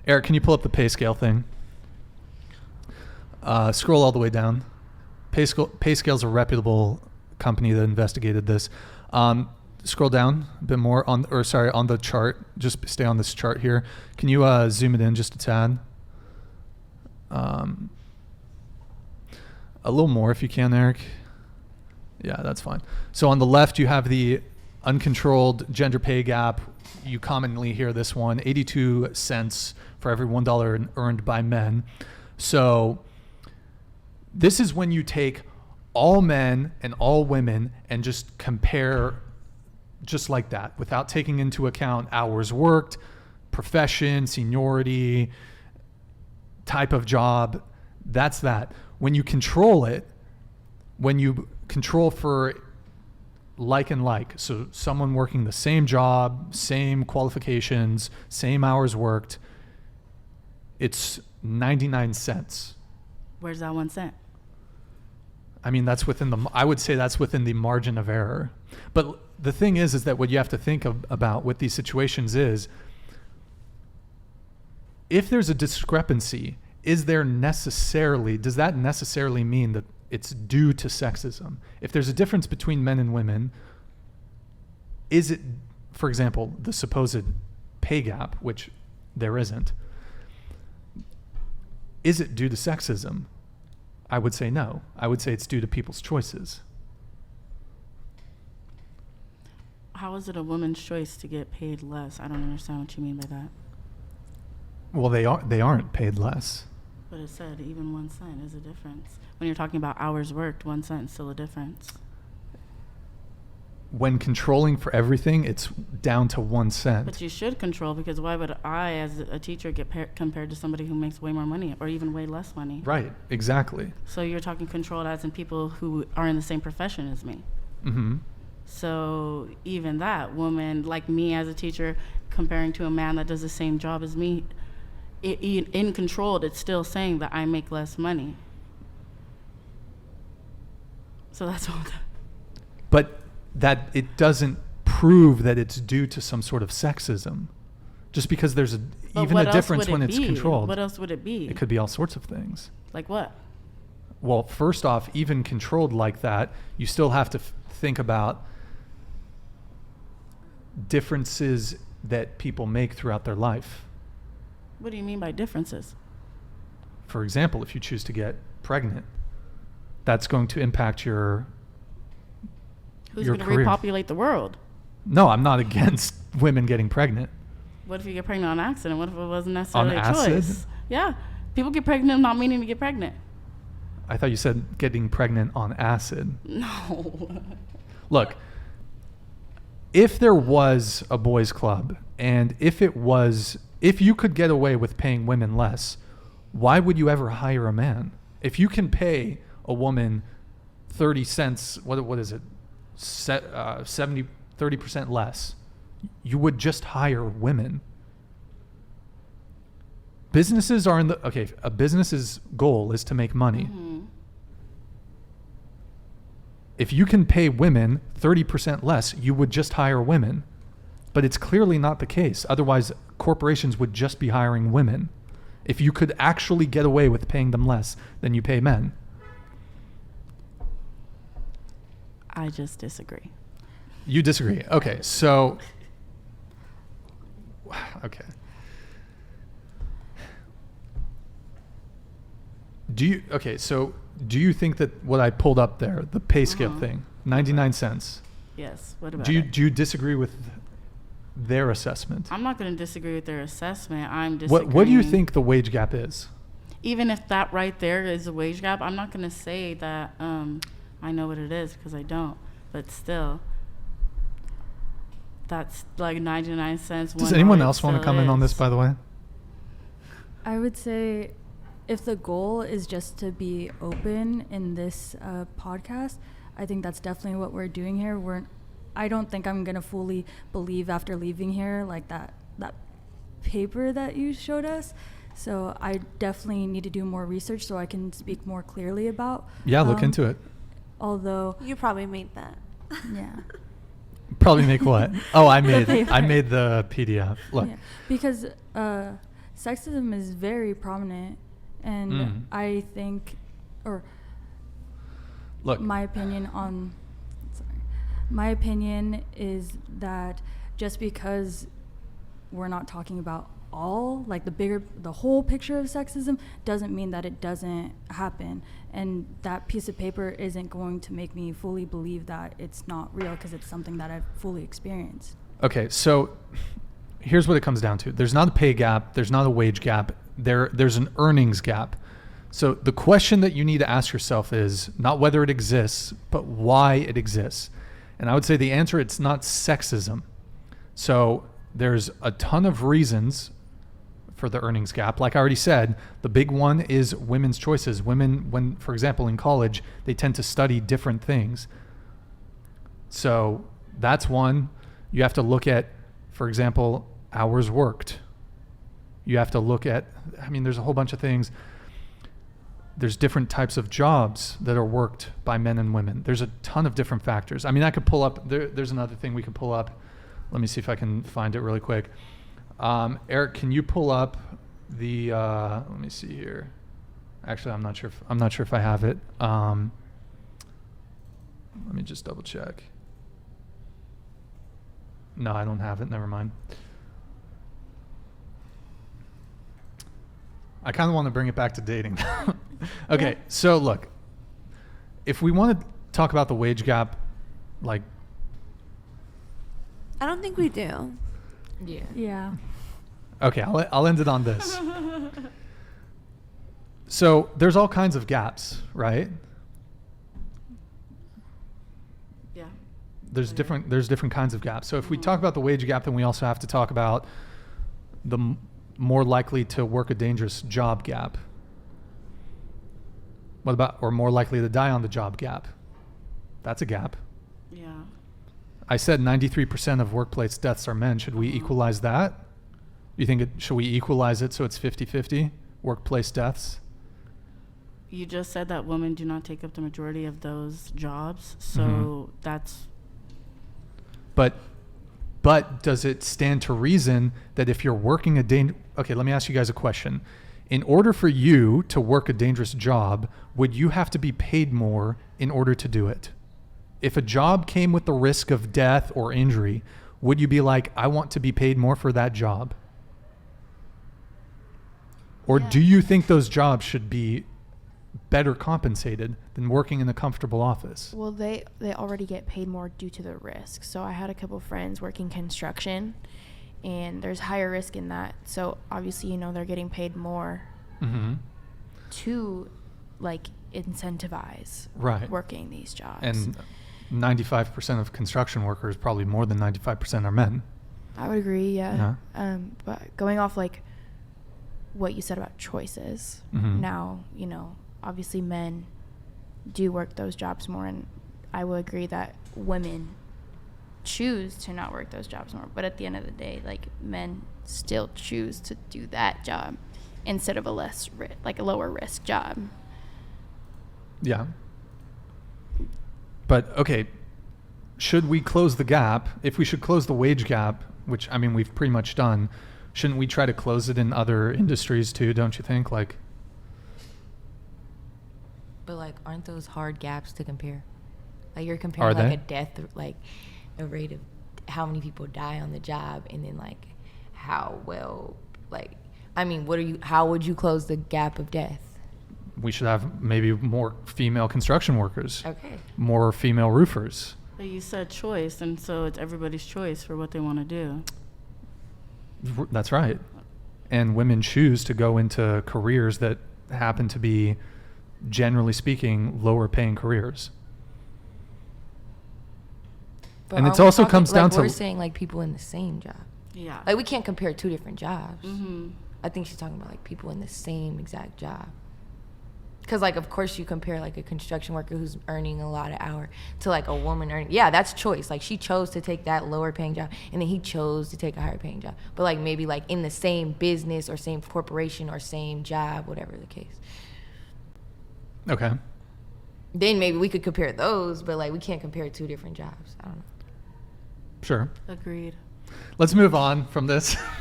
Eric, can you pull up the pay scale thing? Scroll all the way down. Pay Scale's a reputable company that investigated this. Scroll down a bit more on the chart. Just stay on this chart here. Can you zoom it in just a tad? A little more if you can, Eric. Yeah, that's fine. So on the left, you have the uncontrolled gender pay gap. You commonly hear this one, 82 cents for every $1 earned by men. So this is when you take all men and all women and just compare just like that without taking into account hours worked, profession, seniority, type of job. That's that. When you control it, when you control for like and like, so someone working the same job, same qualifications, same hours worked, it's 99 cents. Where's that 1 cent? I mean, I would say that's within the margin of error. But the thing is that what you have to think about with these situations is, if there's a discrepancy, does that necessarily mean that it's due to sexism? If there's a difference between men and women, is it, for example, the supposed pay gap, which there isn't, is it due to sexism? I would say no. I would say it's due to people's choices. How is it a woman's choice to get paid less? I don't understand what you mean by that. Well, they aren't paid less. But it said even 1 cent is a difference. When you're talking about hours worked, 1 cent is still a difference. When controlling for everything, it's down to 1 cent. But you should control, because why would I, as a teacher, get compared to somebody who makes way more money or even way less money? Right, exactly. So you're talking controlled as in people who are in the same profession as me. Mm-hmm. So even that woman, like me as a teacher, comparing to a man that does the same job as me, in controlled, it's still saying that I make less money. So that's all. But that it doesn't prove that it's due to some sort of sexism. Just because there's even a difference when it's controlled. What else would it be? It could be all sorts of things. Like what? Well, first off, even controlled like that, you still have to think about differences that people make throughout their life. What do you mean by differences? For example, if you choose to get pregnant, that's going to impact your Who's going to career. Repopulate the world? No, I'm not against women getting pregnant. What if you get pregnant on accident? What if it wasn't necessarily on a acid? choice? Yeah. People get pregnant not meaning to get pregnant. I thought you said getting pregnant on acid. No. Look, if there was a boys' club, and if you could get away with paying women less, why would you ever hire a man? If you can pay a woman 30 cents, what is it, 30% less, you would just hire women. Businesses are a business's goal is to make money. Mm-hmm. If you can pay women 30% less, you would just hire women. But it's clearly not the case. Otherwise, corporations would just be hiring women. If you could actually get away with paying them less than you pay men. I just disagree. You disagree. Okay, so... Okay. Do you think that what I pulled up there, the pay scale thing, 99 cents? Yes. What about Do you disagree with their assessment? I'm not going to disagree with their assessment. I'm disagreeing. What do you think the wage gap is? Even if that right there is a wage gap, I'm not going to say that I know what it is, because I don't. But still, that's like 99 cents. Does anyone else want to come in on this, by the way? I would say, if the goal is just to be open in this podcast, I think that's definitely what we're doing here. I don't think I'm going to fully believe after leaving here, like that paper that you showed us. So I definitely need to do more research so I can speak more clearly about. Yeah, look into it. Although you probably made that. Yeah. Probably make what? Oh, I made the PDF. Look. Yeah. Because sexism is very prominent, and I think, or Look, my opinion is that just because we're not talking about all, like the whole picture of sexism, doesn't mean that it doesn't happen. And that piece of paper isn't going to make me fully believe that it's not real, because it's something that I've fully experienced. okay, so here's what it comes down to. There's not a pay gap. There's not a wage gap. There's an earnings gap. So the question that you need to ask yourself is not whether it exists, but why it exists. And I would say the answer, it's not sexism. So there's a ton of reasons for the earnings gap. Like I already said, the big one is women's choices. Women, when, for example, in college, they tend to study different things. So that's one. You have to look at, for example, hours worked. You have to look at, I mean, there's a whole bunch of things. There's different types of jobs that are worked by men and women. There's a ton of different factors. I mean, I could pull up, there's another thing we could pull up. Let me see if I can find it really quick. Eric, can you pull up the, let me see here. Actually, I'm not sure if I have it. Let me just double check. No, I don't have it. Never mind. I kind of want to bring it back to dating. Okay, yeah. So look, if we want to talk about the wage gap, like, I don't think we do. Yeah. Okay, I'll end it on this. So there's all kinds of gaps, right? Yeah. There's different kinds of gaps. So if we talk about the wage gap, then we also have to talk about the more likely to work a dangerous job gap. What about, or more likely to die on the job gap? That's a gap. Yeah. I said 93% of workplace deaths are men. Should we equalize that? You think should we equalize it so it's 50-50 workplace deaths? You just said that women do not take up the majority of those jobs, so that's. But does it stand to reason that if you're working okay, let me ask you guys a question. In order for you to work a dangerous job, would you have to be paid more in order to do it? If a job came with the risk of death or injury, would you be like, I want to be paid more for that job? Or do you think those jobs should be better compensated than working in a comfortable office? Well, they already get paid more due to the risk. So I had a couple friends working construction, and there's higher risk in that. So obviously, they're getting paid more to like incentivize working these jobs. And 95% of construction workers, probably more than 95%, are men. I would agree, yeah. But going off like what you said about choices, now, obviously men do work those jobs more, and I will agree that women choose to not work those jobs more. But at the end of the day, like, men still choose to do that job instead of a lower risk job. Yeah. But okay, should we close the gap? If we should close the wage gap, which I mean we've pretty much done, shouldn't we try to close it in other industries too, don't you think? Like, but like, aren't those hard gaps to compare? Like, you're comparing like a death, like a rate of how many people die on the job, and then like how well, like, I mean, how would you close the gap of death? We should have maybe more female construction workers. Okay. More female roofers. But you said choice, and so it's everybody's choice for what they want to do. That's right. And women choose to go into careers that happen to be, generally speaking, lower paying careers. But and it also comes down to... We're saying like people in the same job. Yeah. Like, we can't compare two different jobs. Mm-hmm. I think she's talking about like people in the same exact job. Because, like, of course you compare, like, a construction worker who's earning a lot of hour to, like, a woman earning. Yeah, that's choice. Like, she chose to take that lower-paying job, and then he chose to take a higher-paying job. But, like, maybe, like, in the same business or same corporation or same job, whatever the case. Okay. Then maybe we could compare those, but, like, we can't compare two different jobs. I don't know. Sure. Agreed. Let's move on from this.